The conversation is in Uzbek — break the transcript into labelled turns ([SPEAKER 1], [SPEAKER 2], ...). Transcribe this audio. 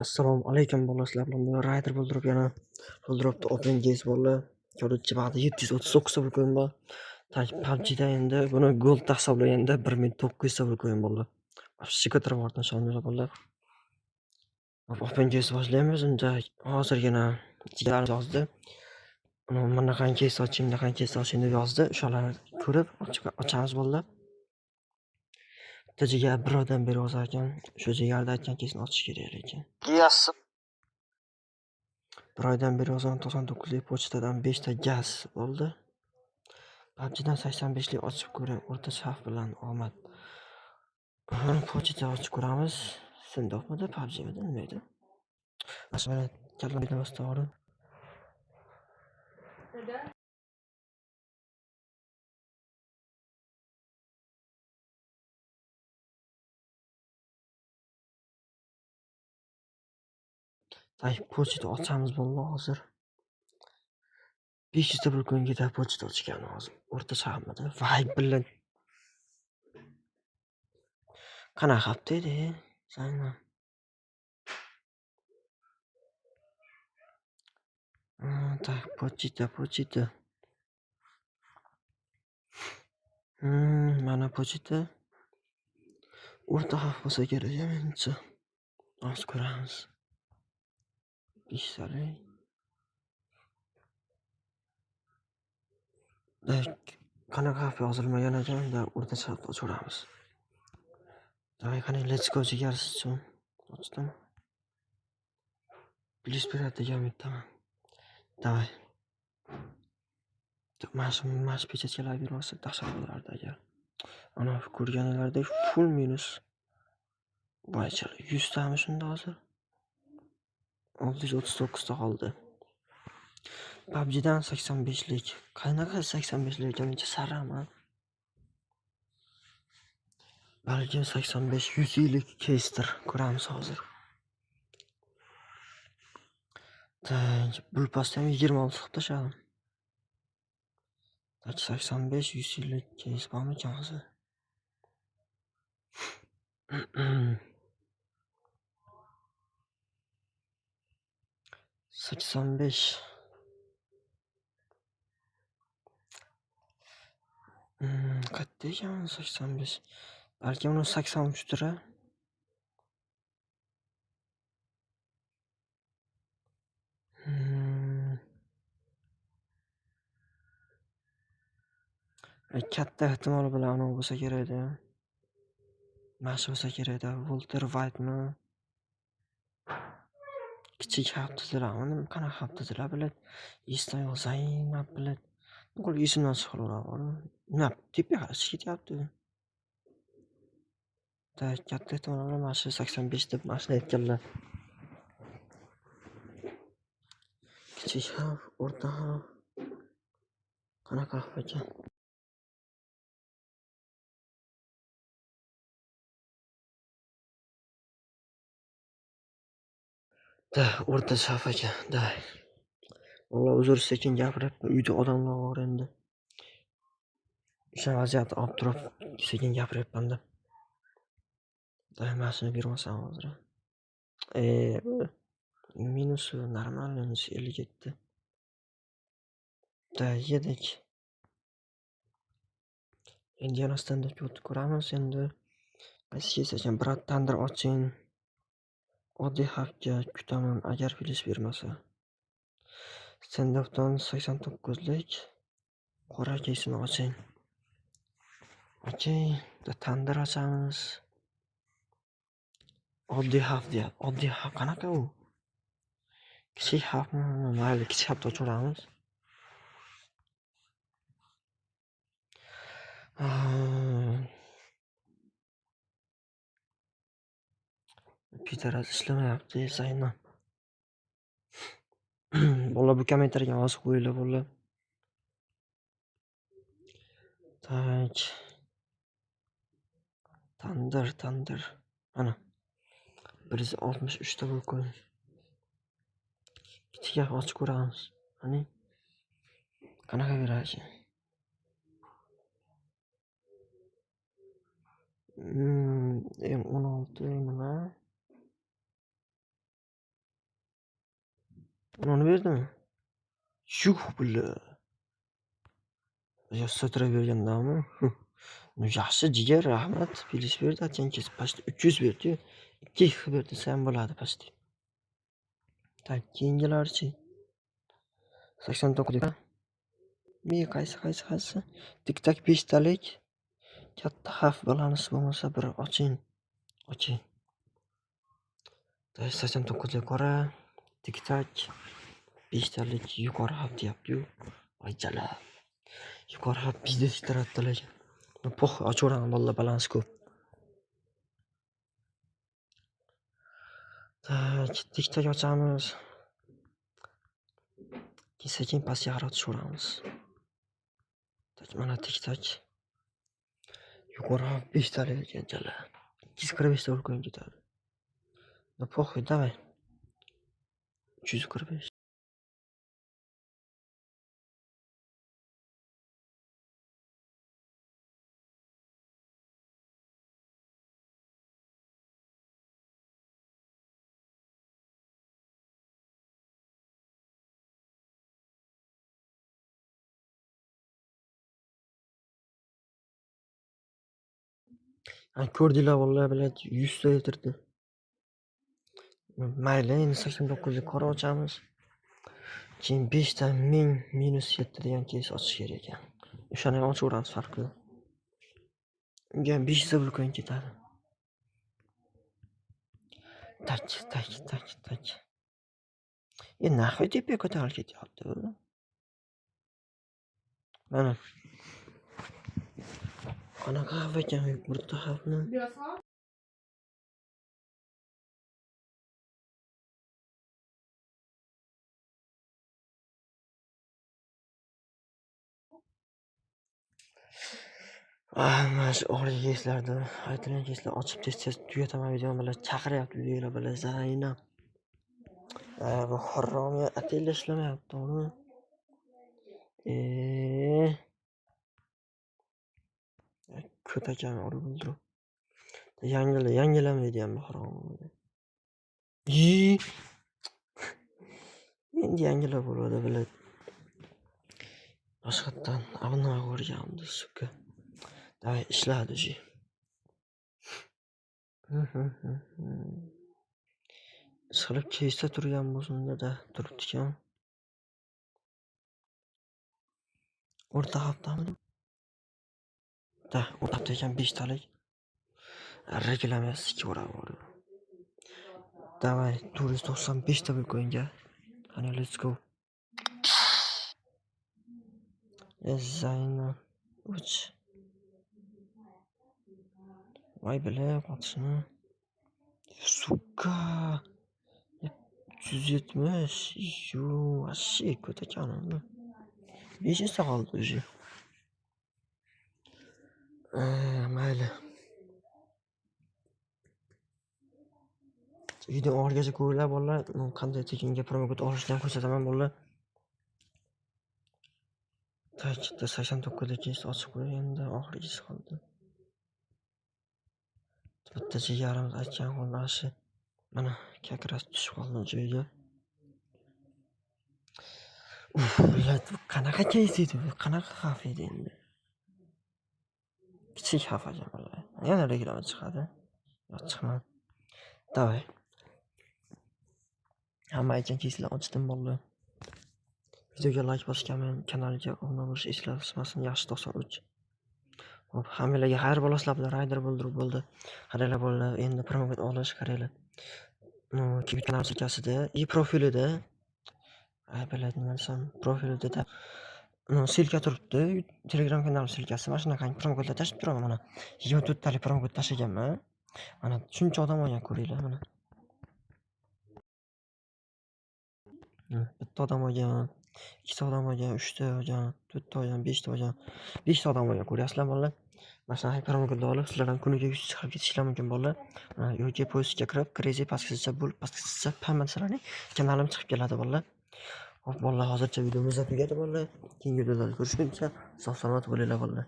[SPEAKER 1] Assalomu alaykum bolalar, sizlar bilan men Rider bo'ldirib yana bo'ldiribdi Opengaze bolalar. Ko'ruvchi ba'da 739 ta ko'yin bor. PUBG'da endi buni gold hisoblaganda 1900 ta ko'yin bolalar. Вообще ko'tarib yubordi nishonlar bolalar. Opengaze boshlaymiz. Unda hozirgina jigar yozdi. Bunaqangi case oching, bunaqangi case oching deb yozdi. O'shalarni ko'rib ochamiz bolalar. Jigar bir oydan beri yozar ekan. Shu jigarda aytgan case'ni ochish kerak lekin. Bir oydan beri yozaman 99lik pochtadan 5 ta gaz bo'ldi. PUBG'dan 85lik ochib ko'ring, o'rtacha xavf bilan omad. Pochta ochib ko'ramiz. Sindoqmidi, PUBG'midi, nima edi? Mana kallam bitmasdan to'g'ri. Pochta ochamiz bo'ldi hozir. 500 ta bir kunga pochta ochgan hozir. O'rtacha xavfmidi? Vay bilan. Qanaqa xavfda edi? Sayna. Tak, pochta. Mana pochta. O'rta xavf bo'lsa kerak, menimcha. Hozir ko'ramiz. İşleri. Qanaqa xavf yozilmagan ekan, o'rta chapda ochamiz. Davay qani let's go jigarsiz uchun. Ochdim. Plyus beradi degan umiddaman. Davay. Mash pechatchalar bermasa dahshat bo'lardi agar. Ana ko'rganinglardek full minus. Boychalar 100 tami shunda hozir. 639 ta qoldi. PUBG'dan 85lik. Qanaqa 85lik ekancha sarama. Balkim 85-100lik case'dir. Ko'ramiz hozir. Bu pastdan 26 qilib tashladim. 85-100lik case bormikan hozir? 85. Qayerda ekan 85? Balkim uni 83 dir. Katta ehtimol bilan uni bo'lsa kerak-da. Mash bo'lsa kerak-da. Walter White'mi? Kichik xavflidirami? Qanaqa xavflidir bilet? Esdan yozaymi bilet? Qo'l esimdan chiqaveradi. Nima tepa qarash ketyapti. Katta ehtimol bilan mash 85 deb mashina aytganlar. Kichik xavf, o'rta xavf. Qanaqa xavf ekan? O'rta xavf ekan. Vallah uzr sekin gapiryapman. Uyda odamlar bor endi. O'sha vaziyatni olib turib sekin gapiryapman-da. Mashina bermasam hozir. Minusi normalniy 57. Yedik. Endi yana standartga o'tib ko'ramiz endi. Qaysi kes ekan? Brat tandir oching. Oddiy xavfga kutaman agar plyus bermasa. Standartdan 89lik qora kesini oching. Okey, tandir ochamiz. Oddiy xavf deyapti. Oddiy xavf qanaqa u? Kichik xavfmi? Mayli, kichik xavfda ochiramiz. Pitaraz ishlamayapti, sayna. Bola bu kommentariyga yozib qo'yinglar bola. Tak. Tandir. Mana. 163 ta bo'lib qo'ying. Kichik xavf ochib ko'ramiz. Qani? Qanaqa beradi? 16 nima? Onu berdimi? Yuh bulla. Yozsa turavergandami? Yaxshi jigar, rahmat. Pilish berdi, achangiz past 300 berdi-yu. 2 yil berdi, sen bo'ladi past. Tak, keyingilarchi. 89 ga. Qaysi? Tik-tak 5 talik. Katta xavf balansi bo'lmasa bir oching. 89 ga qora. Tik-tak 5 talik yuqori xavf deyapti-yu. Voy chala. Yuqori xavf bizda ishtiratdilar. Po'x, ochaveraman bolalar, balans ko'p. Tak, tik-tak ochamiz. Sekin pastga qarab tushaveramiz. Tak, mana tik-tak. Yuqori xavf 5 talik ekan chala. 245 ta urgan ketadi. Похуй, давай. 345. Ko'rdinglar vallahi bilat 100 ta yetirdi. Mayli, endi 89 ga qora ochamiz. Keyin 5 ta -7 degan keys ochish kerak ekan. O'shani ham ochaveramiz farqi. Unga ham 5 zabulkoin ketadi. Tak. Nahvoy tepaga ko'tarilib ketyapti bu. Mana. Qanaqa xavf ekan bitta xavfni. Mana shu og'ir keyslarni, aytilgan keyslar ochib tez tugataman videoni bilan chaqiryapti videolar bilan Zaynab. Bu haromiya atilla ishlamayapti uni. Ko'takani urib o'ldirib. Yangilamaydi ham harom. Endi yangilab bo'ladi bilad. Boshqatdan avnova ko'rgandim, suka. Davay ishladi ji. Ishqilib keysda turgan bo'lsin-da, turibdi-kan. O'rta haftami? O'rta hafta ekan 5 talik. Reklamasi ko'raverdi. Davay 495 ta bo'lganga. Qani let's go. Zaynab. Uch. Voy bilib otishni. Suka. 370. Yo, вообще ko'takani. 5 ta qoldi o'zi. Mayli. Video oxirigacha ko'ringlar bolalar. Qanday tekinga promokod olishni ham ko'rsataman bolalar. Takda 89 da keys ochib qo'yganda oxirgisi qoldi. Bitta jigarimiz aytgan qo'llashi. Mana kakras tushib qoldi joyiga. Bilat qanaqa keys edi bu? Qanaqa xavf edi endi? Kichik xavf ekan vallahi. Yana reklama chiqadi. Yo'q, chiqmadi. Davay. Hamma aytgan keyslar ochdim bolalar. Videoga like bosganman, kanalga obuna bo'lish eslatmasin. Yaxshi 93. Hop, hammalarga xayr bo'lasizlar, rayder bo'ldi. Qaranglar bolalar, endi promokod olish qaranglar. Kibit kanal silkasida, profilida, biladi nima desam, profilida silka turibdi. Telegram kanal silkasi. Mana shunaqangi promokodlar tashib turaman mana. 24 talik promokod tashaganman. Mana shuncha odam olgan ko'ringlar mana. Bitta odam olgan, 2 ta odam olgan, 3 ta olgan, 4 ta olgan, 5 ta olgan. 5 ta odam olgan ko'ryapsizlar bolalar. Mana shunaqa promokodlar olib, sizlar ham kuniga 100 chiqib ketishlar mumkin bolalar. Yoki postga kirib, crazy pastgacha pammatlarning kanalim chiqib keladi bolalar. Hop bolalar, hozircha videomiz tugadi bolalar. Keyingi videolarda ko'rishguncha sog' salomat bo'linglar bolalar.